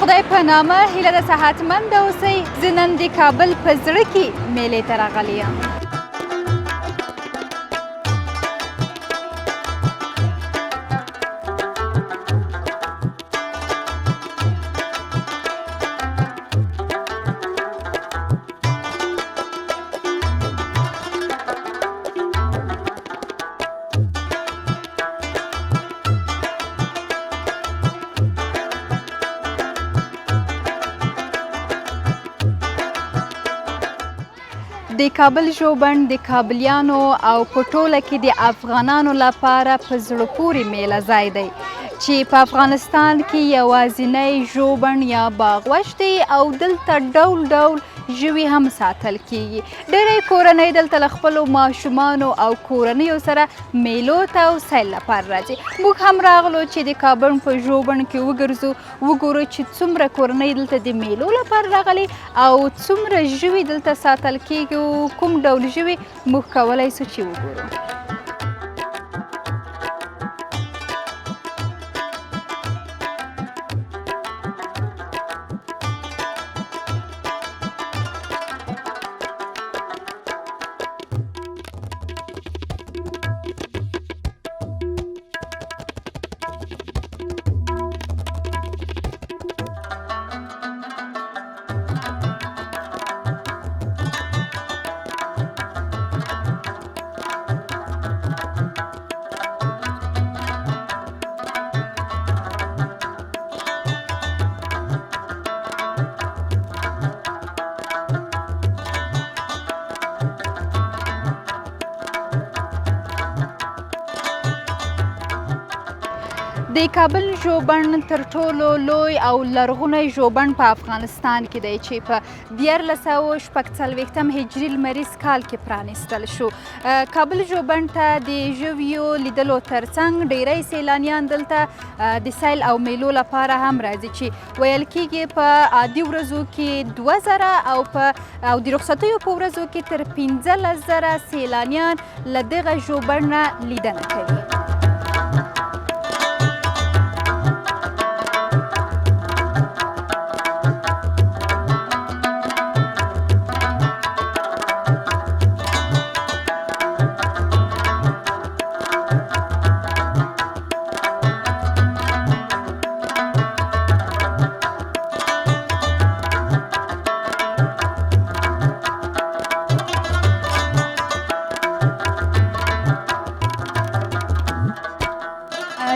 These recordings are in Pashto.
خدای په نامه هیله ده صحتمند اوسئ. زه نن د کابل په زړه کې میلې ته راغلی یم. د کابل ژوبڼ د کابلیانو او په ټوله کې د افغانانو لپاره په زړه پورې میله ځای دی چې په افغانستان کې یوازینی ژوبڼ یا باغوش دی او دلته ډول ډول ژوي هم ساتل کیږي. ډېری کورنۍ دلته له خپلو ماشومانو او کورنیو سره میلو ته او سیل لپاره راځي. موږ هم راغلو چې د کابل په ژوبڼ کې وګورو چې څومره کورنۍ دلته د میلو لپاره راغلي او څومره ژوي دلته ساتل کیږي او کوم ډول ژوي موږ کولی سو چې وګورو. د کابل ژوبڼ تر ټولو لوی او لرغونی ژوبڼ په افغانستان کې دی چې په 1446 هجري لمریز کال کې پرانیستل شو. کابل ژوبڼ ته د ژویو لیدلو ترڅنګ ډیری سیلانیان دلته د سیل او میلو لپاره هم راځي چې ویل کیږي په عادي ورځو کې 2000 او د رخصتیو په ورځو کې تر 15000 سیلانیان له دغه ژوبڼ نه لیدنه کوي.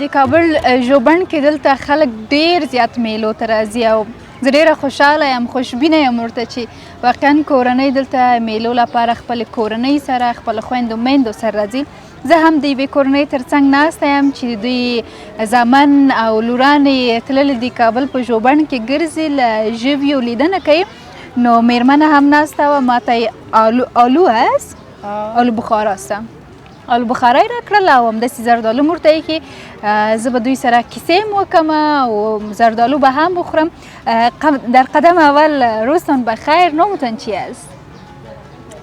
د کابل ژوبڼ کې دلته خلک ډیر زیات میلو ته راځي او زه ډیره خوشحاله یم، خوشبینه یم ورته چې واقعا کورنۍ دلته میلو لپاره خپلې کورنۍ سره خپلو خویندو میندو سره راځي. زه هم د یوې کورنۍ ترڅنګ ناسته یم چې دوی زامن او لورانې تللې د کابل په ژوبڼ کې ګرځي، له ژویو لیدنه کوي. نو میرمنه هم ناسته وه، ماته آلو هست آلو بخاره هسته آلو بخاره را کړل او همداسې زردالو مې ورته ایښي. زه به دوی سره کیسې هم وکړم او زردالو به هم بخورم. در قدم اول روزتان بخیر. نامتان چی است؟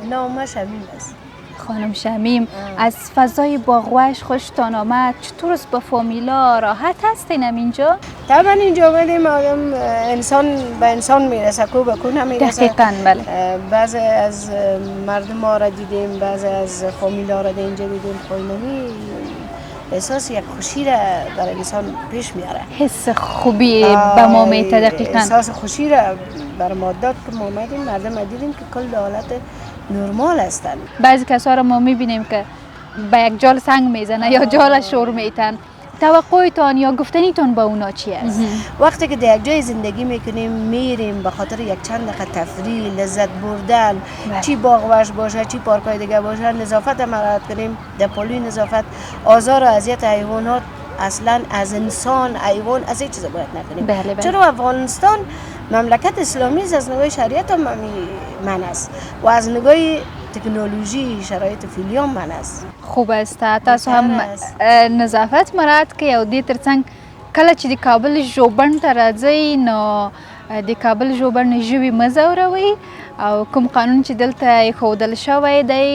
نام شمیم است. خانم شمیم، از فضای باغوش خوشتان آمد؟ چطور است با فامیلا؟ راحت هستین اینجا؟ طبعا اینجا آمدیم آدم انسان به انسان میرسه، کو به کو نمیرسه. دقیقاً بله. بعضی از مردم ها را دیدیم، بعضی از فامیلا را اینجا دیدیم. خواهی احساس یک خوشی را در انسان پیش میاره. حس خوبی به ما میده. دقیقاً احساس خوشی را بر ما داد که ما آمدیم مردم دیدیم که کل حالت نرمال هستن. بعضی کسا را ما میبینیم که به یک جال سنگ میزنه یا جال شور میتن. توقعتان یا گفتنیتان با اونا چی است؟ وقتی که در یک جای زندگی میکنیم میریم به خاطر یک چند دقیقه تفریح، لذت بردن، چی باغوش باشه چی پارکای دیگه باشه، نظافت هم رعایت کنیم. در پالوی نظافت آزار و اذیت حیوانات اصلا از انسان حیوان از این چیزا باید نکنیم. بله. چرا افغانستان مملکت اسلامی است، از نگاه شریعت هم من است و از نگاه تکنولوژی شرایط فعلی هم من است. خوب است. تاسو هم نظافت مراعات کوئ او دې ترڅنګ کله چې د کابل ژوبڼ ته راځئ نو د کابل ژوبڼ ژوي مه ځوروئ او کوم قانون چې دلته ایښودل شوی دی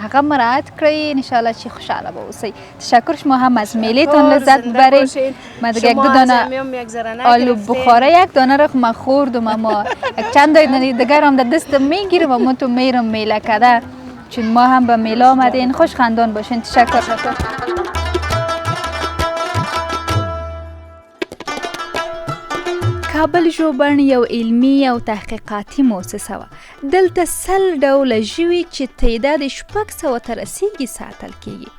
هغه مراعات کړئ انشاءالله چې خوشحاله به اوسئ. تشکر شما هم از میلهتان لذت ببرید. من دیگه یک دو دانه آلو بخاره یک دانه را من خوردم اما چند دانه دیگر هم در دستم میگیرم و من تو میرم میله کده چون ما هم به میله آمدین. خوش خندان باشین. تشکر. کابل ژوبڼ یو علمي او تحقیقاتي مؤسسه وه. دلته 100 ډوله ژوي چې تعداد 600 ته رسیږي ساتل کیږي.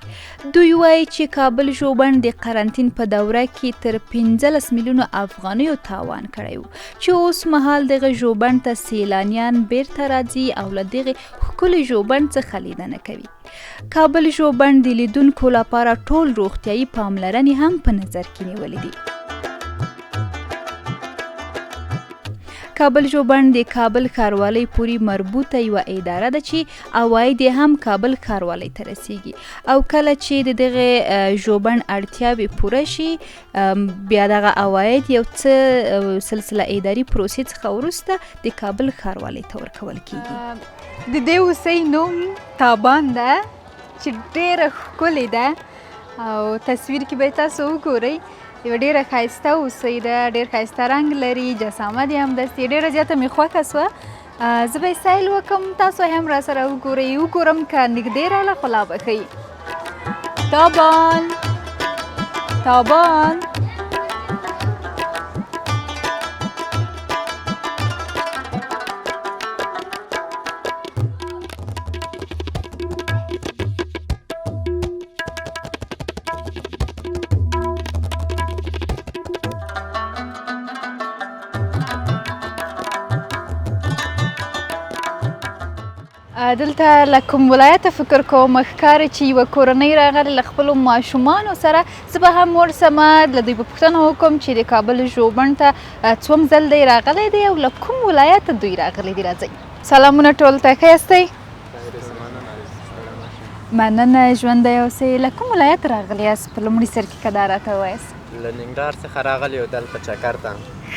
دوی وایي چې کابل ژوبڼ د قرنطین په دوره کې تر 15 میلیونو افغانیو تاوان کړی و چې اوس مهال دغه ژوبڼ ته سیلانیان بیرته راځي او له دغې ښکلي ژوبڼ څخه لیدنه کوي. کابل ژوبڼ د لیدونکو لپاره ټول روغتیایي پاملرنې هم په نظر کې نیولې دي. کابل ژوبڼ د کابل ښاروالۍ پورې مربوطه یوه اداره ده چې عواید یې هم کابل ښاروالۍ ته رسیږي او کله چې د دغه ژوبڼ اړتیاوې پوره شي بیا دغه عواید یو څه سلسله اداري پروسې څخه وروسته د کابل ښاروالۍ ته ورکول کیږي. د دې اوسۍ نوم تابان ده چې ډېره ښکلې ده او تصویر کې به تاسو وګورئ. یو ډېره ښایسته اوسۍ ده، ډېر ښایسته رنګ لري، جسامت یې همداسې ډېره زیاته مې خوښه سوه. زه به یې سیل وکړم، تاسو هم راسره وګورئ. وګورم که نږدې راغله خو لا به ښه تابان تابان دلته له کوم ولایته فکر کوم ښکاري چې یوه کورنۍ راغلې له خپلو ماشومانو سره. زه به هم ورسمه له دوی به پوښتنه وکړم چې د کابل ژوبڼ ته څوم ځل دی راغلی دی او له کوم ولایته دوی راغلي دي. راځئ. سلامونه ټولو ته، ښه یاستئ؟ مننه، ژوندی اوسئ. له کوم ولایت راغلي یاست په لومړي سر کې که دا راته ووایاست؟ له ننګرهار څخه راغلي یو دلته چکر ته.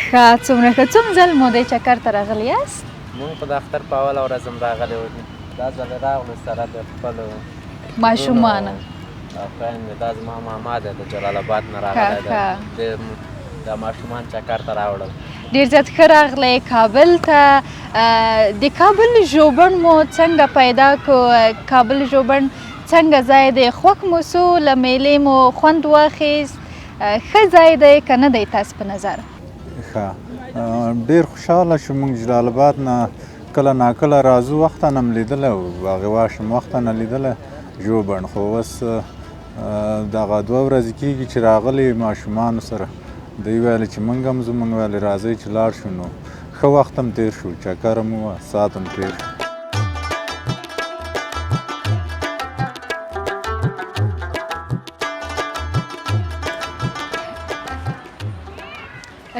ښه، څومره ښه. څوم ځل مو دی چکر ته راغلي یاست؟ مونږ په د اختر په اوله ورځ هم راغلي وو. دا ځل راغلو سره د خپلو ماشومانو خویندې. دا زما ماما دی، د جلال آباد نه راغلی دی. د ماشومان چکر ته راوړل. ډېر زیات ښه راغلی کابل ته. د کابل ژوبڼ مو څنګه پیدا کړو؟ کابل ژوبڼ څنګه ځای دی؟ خوښ مو سو؟ له میلې مو خوند واخیست؟ ښه ځای دی که نه دی تاسو په نظر؟ ښه، ډېر خوشحاله شوم. موږ جلال آباد نه کله ناکله راځو، وخته نه م لیدلی و، هغې واشم وخته نه لیدلی ژوبڼ. خو اوس دغه 2 ورځې کېږي چې راغلي ماشومانو سره. دوی ویلې چې موږ هم ځو، موږ ویلې راځئ چې لاړ شو. نو ښه وخت هم تېر شو، چکر هم ووه، ساعت هم تېر شو.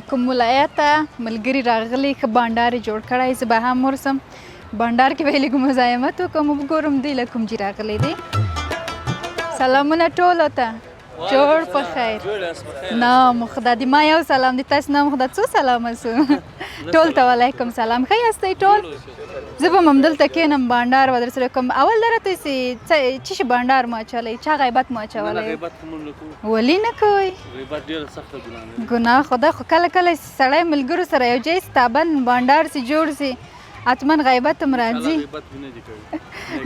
کوم ولایته ملګري راغلي، ښه بانډار یې جوړ کړی. زه به هم ورسم بانډار کې به یې لږ مزاحمت وکړم، وګورم دوی له کوم ځای راغلی دی. سلامونه ټولو ته، جوړ په خیر. نام خدا دې ما یو سلام دی، تاسو نام خدا څو سلامه سو؟ ټول ته وعلیکم سلام. ښه یاستئ ټول؟ زه به هم همدلته کښېنم، بانډار به درسره کوم. اول دا راته وایئ څه شي بانډار مو اچولی؟ چا غیبت مو اچولی؟ ولې نه کوئ؟ ګناه خدا، خو کله کله سړی ملګرو سره یو ځای سي تابند بانډار سي جوړ سي حتما غیبت هم راځي.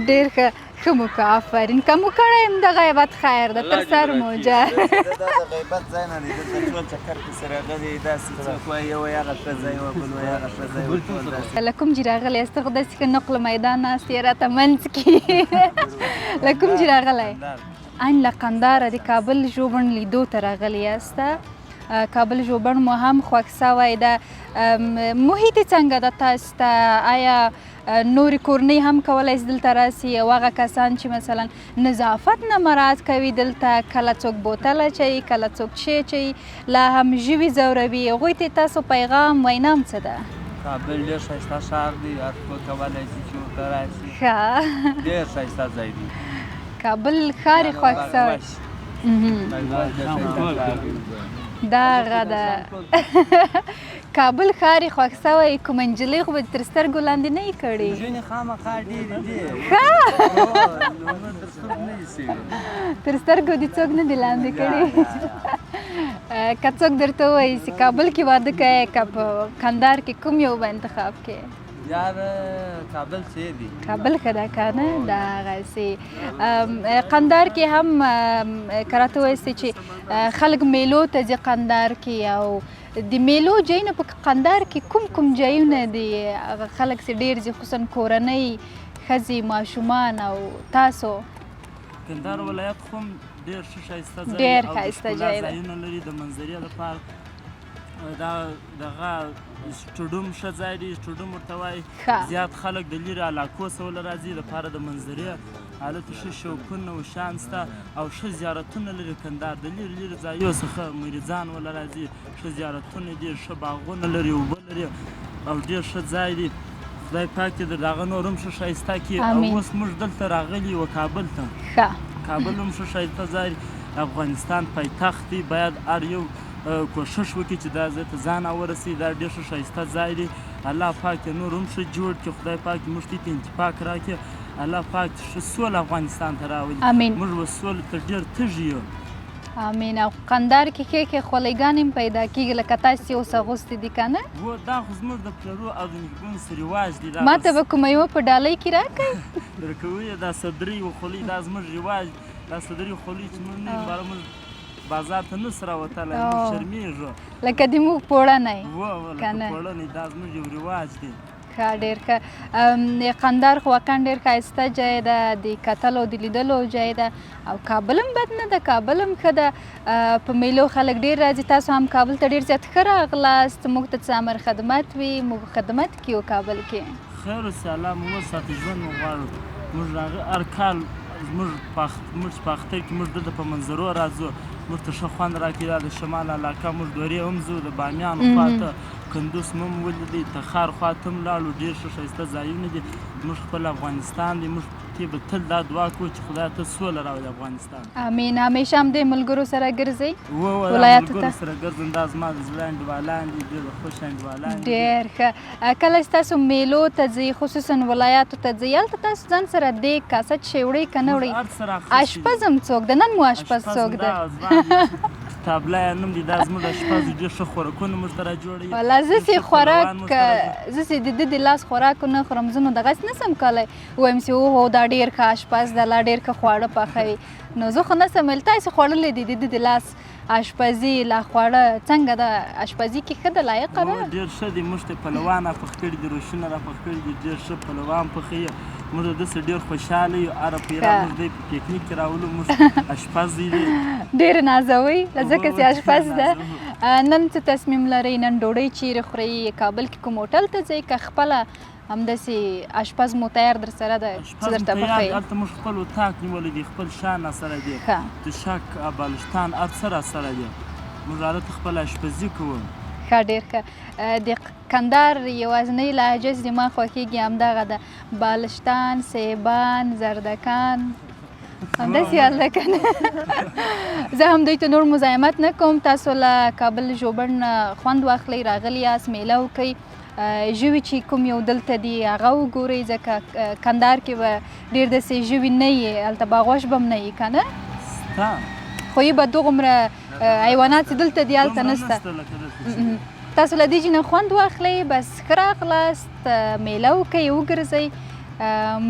ډېر ښه، ښه مو که، آفرین. که مو کړی یم د غیبت خیر ده، تر سر مو جار. دا د غیبت ځای نه دی، دلته ټول چکر پسې راغلي. داسې څوک وایي یو وایي هغه ښه ځای وه، بل وایي هغه ښه ځای وه. له کوم ځای راغلی یاست؟ ته خو داسې ښه نقل میدان ناست یې راته منځ کې. له کوم ځای راغلی؟ ان له قنداره د کابل ژوبڼ لیدو ته راغلی یاست. کابل ژوبڼ مو هم خوښ سوی ده. محیط یې څنګه ده تاسو ته؟ آیا نورې کورنۍ هم کولی شي دلته راسي او هغه کسان چې مثلا نظافت نه مراعات کوي دلته، کله څوک بوتل اچوي، کله څوک شی اچوي، لا هم ژوي ځوروي، هغوی ته تاسو پیغام وینام څه ده؟ کابل ډېر ښایسته ښار دی، هر څوک کولی شي چې ورته راشي. ښه، ډېر ښایسته ځای دی. کابل ښار یې خوښ سوی؟ دغه ده. کابل ښار یې خوښ سوی کومه نجلۍ خو به تر سترګو لاندې نه یې کړې ژوندې خامخا ډېرې دي تر سترګو دې څوک نه دي لاندې کړي که څوک درته ووایي چې کابل کې واده کوې که په کندهار کې کوم یو به انتخاب کوې یار کابل څه دی کابل ښه ده که نه دغسې قندهار کې هم که راته ووایاستې چې خلک میلو ته ځي قندهار کې او د میلو ځایونه په قندهار کې کوم ځایونه دي هغه خلک چې ډېر ځي خصوصا کورنۍ ښځې ماشومان او تاسو کندهار ولایت خو هم ډېر ښه ښایسته ځای ډېر ښایسته ځای ده ځایونه لري د منظرې لپاره دا دغه سټوډیوم ښه ځای دی سټوډیوم ورته وایي زیات خلک د لرې علاقو څخه راځي دپاره د منظرې هلته ښه شوقونه او شان شته او ښه زیارتونه لري کندهار د لرې لرې ځایو څخه مریضان وله راځي ښه زیارتونه دي ښه باغونه لري اوبه لري او ډېر ښه ځای دی خدای پاک دې د هغه نور هم ښه ښایسته کړي او اوس موږ دلته راغلي یو کابل ته کابل هم ښه ښایسته ځای افغانستان پایتخت دی باید هر یو کوشش وکړي چې دا ځای ته ځان ورسوي دا ډېر ښه ښایسته ځای دی الله پاک یې نور هم ښه جوړ کړي خدای پاک موږ ته انتفاق راکړي الله پاک ښه سوله افغانستان ته راولي موږ به سولې ته ډېر تږي یو امین او قندهار کې ښې خولۍ هم پیدا کېږي لکه تاسې اوس اغوستې دي که نه دا خو زموږ د پلرو او د نیکونو څه رواج دی ما ته به کومه یوه په ډالۍ کې راکړئ درکوو یې دا صدرۍ و خولۍ دا زموږ رواج دا صدرۍ خولۍ چې موږ نه یو موږ بازار ته نه سو راوتلی موږ شرمېږو لکه د موږ پوړنی لکه پوړنی دا زموږ یو رواج دی ښه ډېر ښه قندهار خو واقعا ډېر ښایسته ځای ده د کتلو د لیدلو ځای ده او کابل هم بد نه ده کابل هم ښه ده په میلو خلک ډېر راځي تاسو هم کابل ته ډېر زیات ښه راغلاست موږ ته څه امر خدمت وي موږ خدمت کوو کابل کې خیر اوسې الله مو وساتي ژوند مو غواړو موږ هر کال زموږ په اختر کې موږ دلته په منظرو راځو موږ ته ښه خوند راکړي دا د شمال علاقه موږ دورې هم ځو د بامیان خواته کندوز مو هم ولیدی تخار خواته هم لاړو ډېر ښه ښایسته ځایونه دي موږ خپل افغانستان دی موږ ته به تل دا دعا کوو چې خدای ته سوله راولي افغانستان امین همیشه هم د ملګرو سره ګرځئ ولایاتو ته سره ګرځم دا زما د زړه انډیوالان دي ډېر خوښ انډیوالان دي ډېر ښه کله چې تاسو میلو ته ځئ خصوصا ولایاتو ته ځئ هلته تاسو ځان سره دیګ کاسه چې وړئ که نه وړئ اشپز هم څوک ده نن مو اشپز څوک ده تابله یې نوم دی دا زموږ اشپز ډېر ښه خوراکونه موږ ته راجوړوي والله زه چې خوراک زه چې د ده د لاس خوراک نه خورم زه نو دغسې نه سم کولی ووایم چې اوهو دا ډېر ښه اشپز ده لا ډېر ښه خواړه پخوي نو زه خو نه سم ویل تاسې خوړلی دي د ده د لاس اشپزي لا خواړه څنګه ده اشپزي کې ښه ده لایقه ده ډېر ښه دي موږ ته پلوان راپخ کړي دي روشونه راپخ کړي دي ډېر ښه پلوان پخوي موږ داسې ډېر خوشحاله یو هره پیره موږ دی په پکنیک کې راولو موږ اشپز دی ډېر نازوئ ځکه چې اشپز ده نن څه تصمیم لرئ نن ډوډۍ چیرې خورئ کابل کې کوم هوټل ته ځئ که خپله همداسې اشپز مو تیار در سره ده چې درته پخوي هلته موږ خپل اتاق نیولی دی خپل شان راسره دی تشک بالشتان هر څه راسره دی موږ هلته خپل اشپزي کوو ښه ډېر ښه د کندهار یوازینۍ لهجه چې زما خوښېږي همدغه ده بالشتان سیبان زردکان همداسې حال ده که نه زه هم دوی ته نور مزاحمت نه کوم تاسو له کابل ژوبڼ خوند واخلئ راغلي یاست میله وکئ ژوي چې کوم یو دلته دي هغه وګورئ ځکه کندهار کې به ډېر داسې ژوي نه یي هلته باغوش به هم نه یي که نه خو یې به دوغومره حیوانات چې دلته دي هلته نشته تاسو له دې نه خوند واخلئ بس ښه راغلاست میله وکئ وګرځئ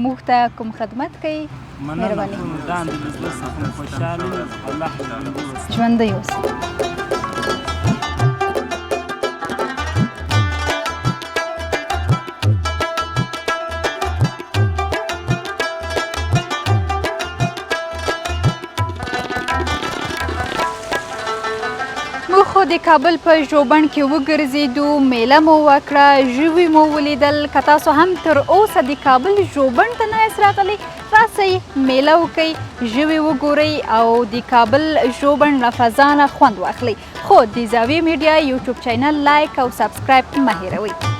موږ ته کوم خدمت کوئ مهرباني ژوندی اوسئ خو د کابل په ژوبڼ کې وګرځېدو میله مو وکړه ژوي مو ولیدل که تاسو هم تر اوسه د کابل ژوبڼ ته نه یاست راغلي راسئ میله وکئ ژوي وګورئ او د کابل ژوبڼ له فضا نه خوند واخلئ خو د زاویې میډیا یوټیوب چینل لایک او سبسکرایب مه هېروئ